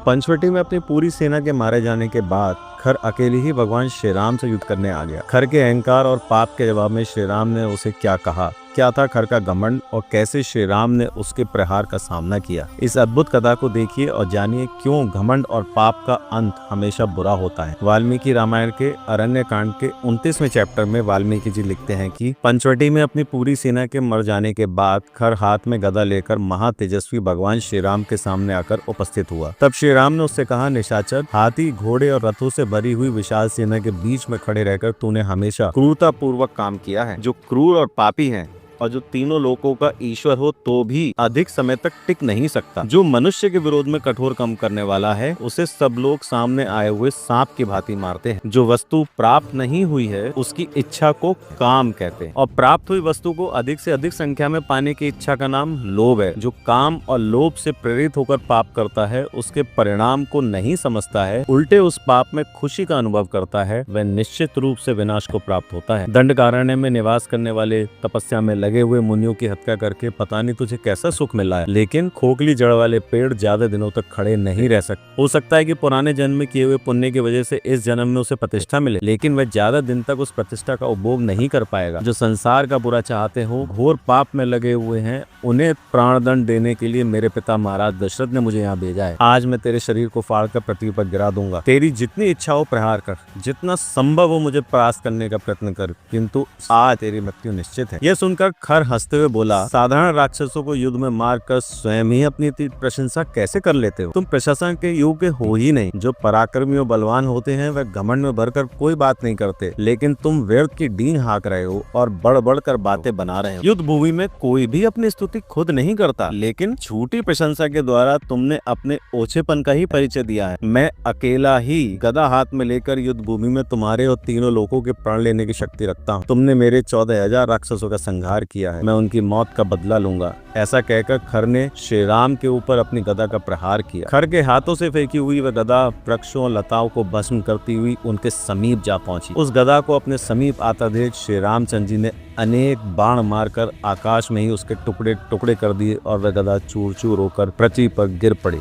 पंचवटी में अपनी पूरी सेना के मारे जाने के बाद खर अकेले ही भगवान श्री राम से युद्ध करने आ गया। खर के अहंकार और पाप के जवाब में श्री राम ने उसे क्या कहा, क्या था खर का घमंड और कैसे श्री राम ने उसके प्रहार का सामना किया। इस अद्भुत कथा को देखिए और जानिए क्यों घमंड और पाप का अंत हमेशा बुरा होता है। वाल्मीकि रामायण के अरण्य कांड के 29वें चैप्टर में वाल्मीकि जी लिखते हैं कि पंचवटी में अपनी पूरी सेना के मर जाने के बाद खर हाथ में गदा लेकर महातेजस्वी भगवान श्री राम के सामने आकर उपस्थित हुआ। तब श्री राम ने उससे कहा, निशाचर, हाथी, घोड़े और रथों से भरी हुई विशाल सेना के बीच में खड़े रहकर तूने हमेशा क्रूरता पूर्वक काम किया है। जो क्रूर और पापी है और जो तीनों लोकों का ईश्वर हो तो भी अधिक समय तक टिक नहीं सकता। जो मनुष्य के विरोध में कठोर काम करने वाला है उसे सब लोग सामने आए हुए सांप की भांति मारते हैं। जो वस्तु प्राप्त नहीं हुई है उसकी इच्छा को काम कहते हैं और प्राप्त हुई वस्तु को अधिक से अधिक संख्या में पाने की इच्छा का नाम लोभ है। जो काम और लोभ से प्रेरित होकर पाप करता है उसके परिणाम को नहीं समझता है, उल्टे उस पाप में खुशी का अनुभव करता है, वह निश्चित रूप से विनाश को प्राप्त होता है। दंडकारण्य में निवास करने वाले तपस्या में लगे हुए मुनियों की हत्या करके पता नहीं तुझे कैसा सुख मिला है, लेकिन खोखली जड़ वाले पेड़ ज्यादा दिनों तक खड़े नहीं रह सकते। हो सकता है कि पुराने जन्म में किए हुए पुण्य की वजह से इस जन्म में उसे प्रतिष्ठा मिले, लेकिन वह ज्यादा दिन तक उस प्रतिष्ठा का उपभोग नहीं कर पाएगा। जो संसार का बुरा चाहते हो, घोर पाप में लगे हुए हैं, उन्हें प्राणदंड देने के लिए मेरे पिता महाराज दशरथ ने मुझे यहाँ भेजा है। आज मैं तेरे शरीर को फाड़ कर पृथ्वी पर गिरा दूंगा। तेरी जितनी इच्छा हो प्रहार कर, जितना संभव हो मुझे परास्त करने का प्रयत्न कर, किंतु आज तेरी मृत्यु निश्चित है। यह सुनकर खर हंसते हुए बोला, साधारण राक्षसों को युद्ध में मारकर स्वयं ही अपनी प्रशंसा कैसे कर लेते हो? तुम प्रशंसा के योग्य हो ही नहीं। जो पराक्रमी और बलवान होते हैं वह घमंड में भरकर कोई बात नहीं करते, लेकिन तुम व्यर्थ की डींग हाँक रहे हो और बढ़ बढ़ कर बातें बना रहे हो। युद्ध भूमि में कोई भी अपनी स्तुति खुद नहीं करता, लेकिन झूठी प्रशंसा के द्वारा तुमने अपने ओछेपन का ही परिचय दिया है। मैं अकेला ही गदा हाथ में लेकर युद्ध भूमि में तुम्हारे और तीनों लोगों के प्राण लेने की शक्ति रखता हूँ। तुमने मेरे 14,000 राक्षसों का संहार किया है, मैं उनकी मौत का बदला लूंगा। ऐसा कहकर खर ने श्री राम के ऊपर अपनी गदा का प्रहार किया। खर के हाथों से फेंकी हुई वह गदा वृक्षों और लताओं को भस्म करती हुई उनके समीप जा पहुंची। उस गदा को अपने समीप आता देख श्री रामचंद्र जी ने अनेक बाण मारकर आकाश में ही उसके टुकड़े टुकड़े कर दिए और वह गदा चूर चूर होकर पृथ्वी पर गिर पड़ी।